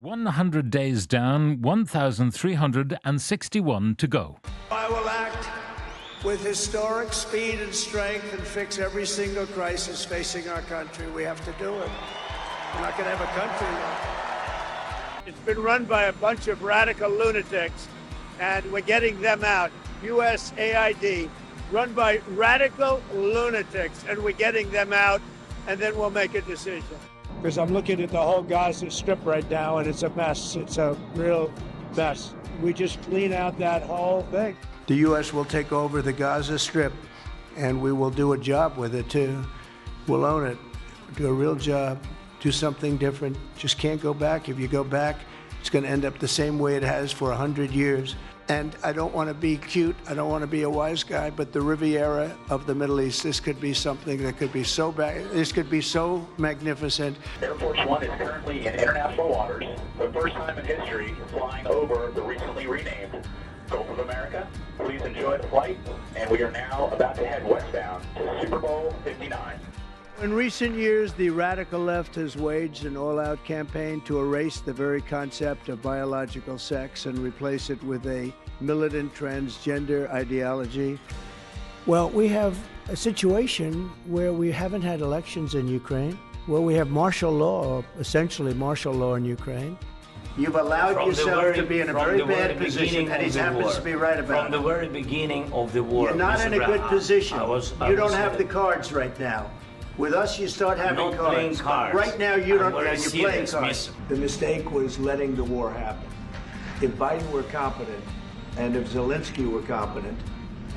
100 days down, 1,361 to go. I will act with historic speed and strength and fix every single crisis facing our country. We have to do it. We're not going to have a country left. It's been run by a bunch of radical lunatics, and we're getting them out. USAID, run by radical lunatics, and we're getting them out, and then we'll make a decision. Because I'm looking at the whole Gaza Strip right now, and it's a mess. It's a real mess. We just clean out that whole thing. The U.S. will take over the Gaza Strip, and we will do a job with it, too. We'll own it, do a real job, do something different. Just can't go back. If you go back, it's going to end up the same way it has for 100 years. And I don't want to be cute, I don't want to be a wise guy, but the Riviera of the Middle East, this could be something that could be so bad, this could be so magnificent. Air Force One is currently in international waters, the first time in history flying over the recently renamed Gulf of America. Please enjoy the flight, and we are now about to head westbound to Super Bowl 59. In recent years, the radical left has waged an all-out campaign to erase the very concept of biological sex and replace it with a militant transgender ideology. Well, we have a situation where we haven't had elections in Ukraine, where we have martial law, essentially martial law in Ukraine. You've allowed yourself to be in a very bad position, and he happens to be right about it. From the very beginning of the war. You're not in a good position. You don't have the cards right now. With us, you start having cards. Right now, you're playing cards. The mistake was letting the war happen. If Biden were competent, and if Zelensky were competent,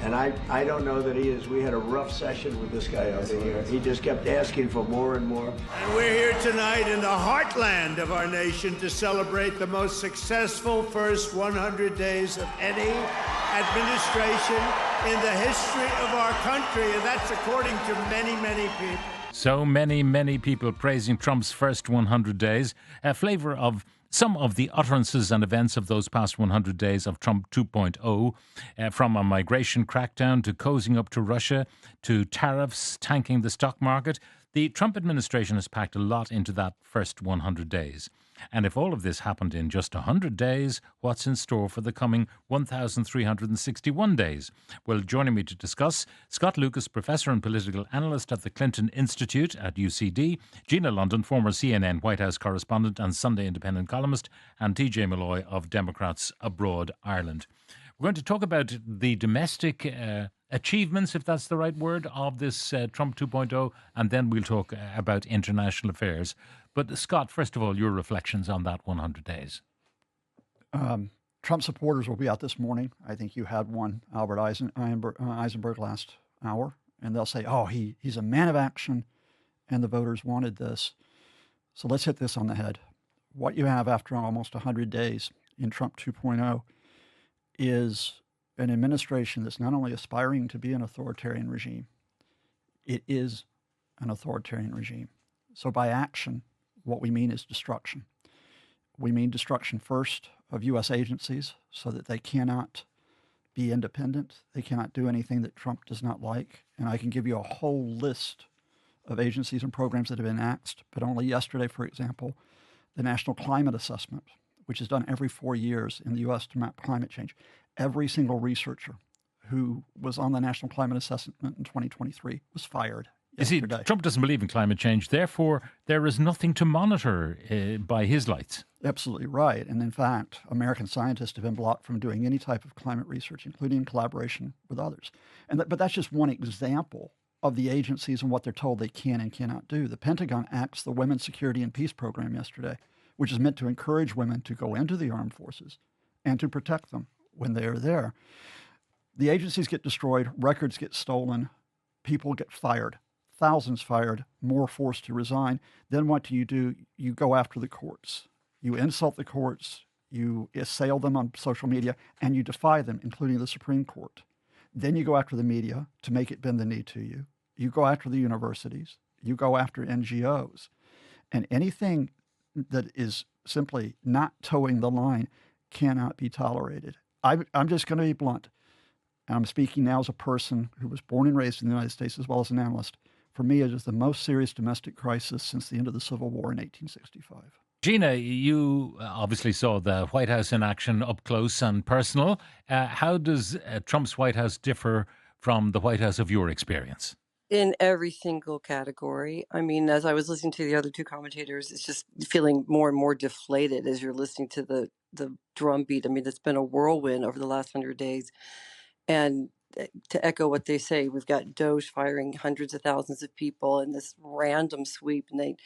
and I don't know that he is. We had a rough session with this guy over here. He just kept asking for more and more. And we're here tonight in the heartland of our nation to celebrate the most successful first 100 days of any administration in the history of our country, and that's according to many, many people. So many people praising Trump's first 100 days. A flavour of some of the utterances and events of those past 100 days of Trump 2.0, from a migration crackdown to cozying up to Russia to tariffs, tanking the stock market. The Trump administration has packed a lot into that first 100 days. And if all of this happened in just 100 days, what's in store for the coming 1,361 days? Well, joining me to discuss, Scott Lucas, professor and political analyst at the Clinton Institute at UCD, Gina London, former CNN White House correspondent and Sunday Independent columnist, and TJ Malloy of Democrats Abroad Ireland. We're going to talk about the domestic achievements, if that's the right word, of this Trump 2.0, and then we'll talk about international affairs. But Scott, first of all, your reflections on that 100 days. Trump supporters will be out this morning. I think you had one, Albert Eisenberg last hour, and they'll say, oh, he's a man of action, and the voters wanted this. So let's hit this on the head. What you have after almost 100 days in Trump 2.0 is an administration that's not only aspiring to be an authoritarian regime, it is an authoritarian regime. So by action, what we mean is destruction. We mean destruction first of U.S. agencies so that they cannot be independent. They cannot do anything that Trump does not like. And I can give you a whole list of agencies and programs that have been axed. But only yesterday, for example, the National Climate Assessment, which is done every 4 years in the U.S. to map climate change. Every single researcher who was on the National Climate Assessment in 2023 was fired. You see, Trump doesn't believe in climate change. Therefore, there is nothing to monitor by his lights. Absolutely right. And in fact, American scientists have been blocked from doing any type of climate research, including in collaboration with others. But that's just one example of the agencies and what they're told they can and cannot do. The Pentagon axed the Women's Security and Peace Program yesterday, which is meant to encourage women to go into the armed forces and to protect them when they are there. The agencies get destroyed, records get stolen, people get fired. Thousands fired, more forced to resign. Then what do? You go after the courts. You insult the courts, you assail them on social media, and you defy them, including the Supreme Court. Then you go after the media to make it bend the knee to you. You go after the universities. You go after NGOs. And anything that is simply not towing the line cannot be tolerated. I'm just going to be blunt. And I'm speaking now as a person who was born and raised in the United States as well as an analyst. For me, it is the most serious domestic crisis since the end of the Civil War in 1865. Gina, you obviously saw the White House in action up close and personal. How does Trump's White House differ from the White House of your experience? In every single category. I mean, as I was listening to the other two commentators, it's just feeling more and more deflated as you're listening to the drumbeat. I mean, it's been a whirlwind over the last 100 days. And to echo what they say, we've got Doge firing hundreds of thousands of people in this random sweep. And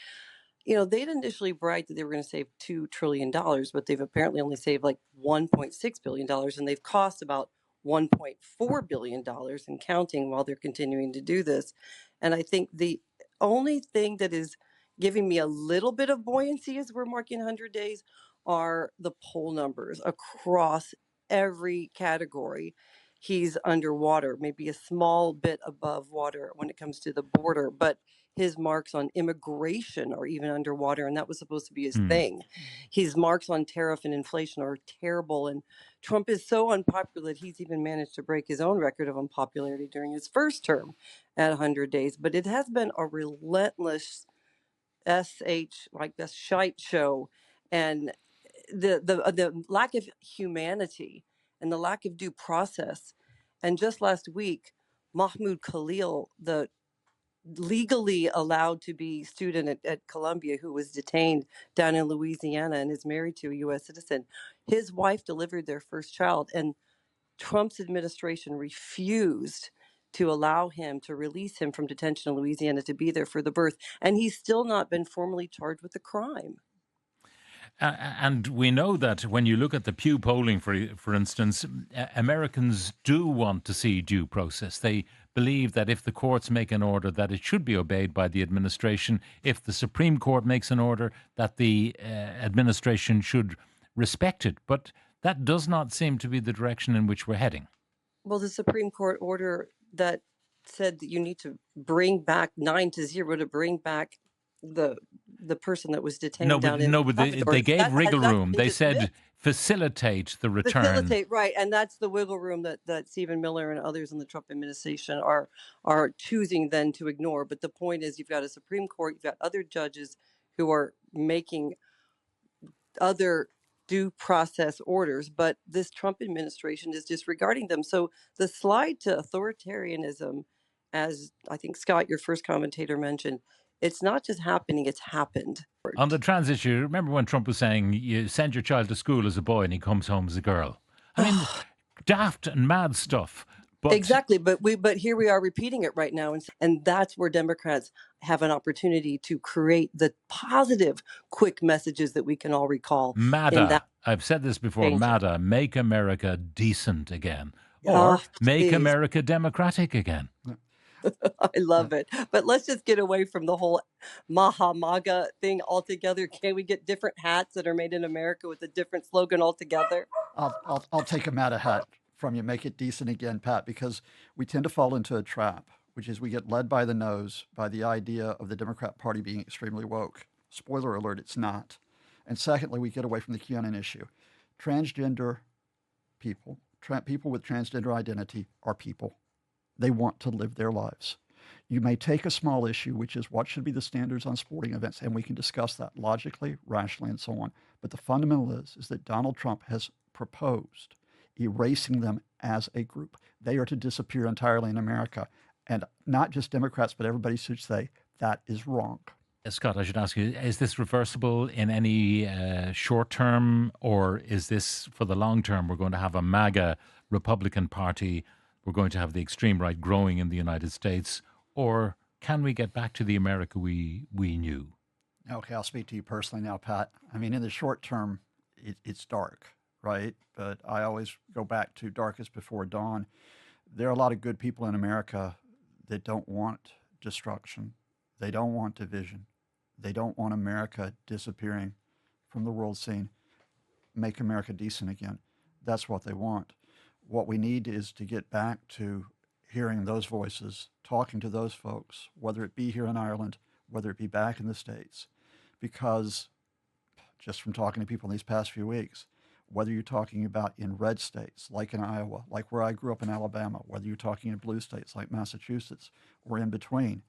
they'd initially bragged that they were going to save $2 trillion, but they've apparently only saved like $1.6 billion, and they've cost about $1.4 billion and counting while they're continuing to do this. And I think the only thing that is giving me a little bit of buoyancy as we're marking 100 days are the poll numbers across every category. He's underwater, maybe a small bit above water when it comes to the border, but his marks on immigration are even underwater, and that was supposed to be his thing. His marks on tariff and inflation are terrible, and Trump is so unpopular that he's even managed to break his own record of unpopularity during his first term at 100 days. But it has been a relentless like this shite show, and the lack of humanity and the lack of due process. And just last week, Mahmoud Khalil, the legally allowed to be student at Columbia, who was detained down in Louisiana and is married to a U.S. citizen. His wife delivered their first child, and Trump's administration refused to allow him to release him from detention in Louisiana to be there for the birth. And he's still not been formally charged with the crime. And we know that when you look at the Pew polling, for instance, Americans do want to see due process. They believe that if the courts make an order, that it should be obeyed by the administration. If the Supreme Court makes an order, that the administration should respect it. But that does not seem to be the direction in which we're heading. Well, the Supreme Court order that said that you need to bring back 9-0 to bring back the person that was detained but they gave wriggle room. They said facilitate the return. Facilitate, right. And that's the wiggle room that Stephen Miller and others in the Trump administration are choosing then to ignore. But the point is, you've got a Supreme Court, you've got other judges who are making other due process orders, but this Trump administration is disregarding them. So the slide to authoritarianism, as I think, Scott, your first commentator, mentioned, it's not just happening, it's happened. On the trans issue, remember when Trump was saying you send your child to school as a boy and he comes home as a girl? I mean, daft and mad stuff. But exactly, but here we are repeating it right now, and that's where Democrats have an opportunity to create the positive, quick messages that we can all recall. MADA, I've said this before, MADA, make America decent again, or make America democratic again. I love it. But let's just get away from the whole MAGA thing altogether. Can we get different hats that are made in America with a different slogan altogether? I'll take a MAGA hat from you. Make it decent again, Pat, because we tend to fall into a trap, which is we get led by the nose by the idea of the Democrat Party being extremely woke. Spoiler alert, it's not. And secondly, we get away from the QAnon issue. Transgender people, people with transgender identity are people. They want to live their lives. You may take a small issue, which is what should be the standards on sporting events, and we can discuss that logically, rationally, and so on. But the fundamental is that Donald Trump has proposed erasing them as a group. They are to disappear entirely in America. And not just Democrats, but everybody should say that is wrong. Scott, I should ask you, is this reversible in any short term, or is this for the long term? We're going to have a MAGA Republican Party. We're going to have the extreme right growing in the United States, or can we get back to the America we knew? Okay, I'll speak to you personally now, Pat. I mean, in the short term, it's dark, right? But I always go back to darkest before dawn. There are a lot of good people in America that don't want destruction. They don't want division. They don't want America disappearing from the world scene. Make America decent again. That's what they want. What we need is to get back to hearing those voices, talking to those folks, whether it be here in Ireland, whether it be back in the States, because just from talking to people in these past few weeks, whether you're talking about in red states, like in Iowa, like where I grew up in Alabama, whether you're talking in blue states like Massachusetts or in between,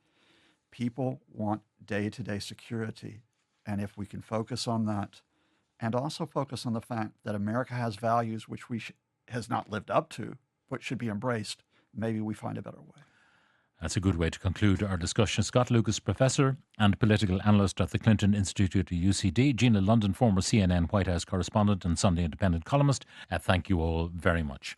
people want day-to-day security. And if we can focus on that and also focus on the fact that America has values which has not lived up to, but should be embraced, maybe we find a better way. That's a good way to conclude our discussion. Scott Lucas, Professor and Political Analyst at the Clinton Institute at UCD. Gina London, former CNN White House Correspondent and Sunday Independent columnist. Thank you all very much.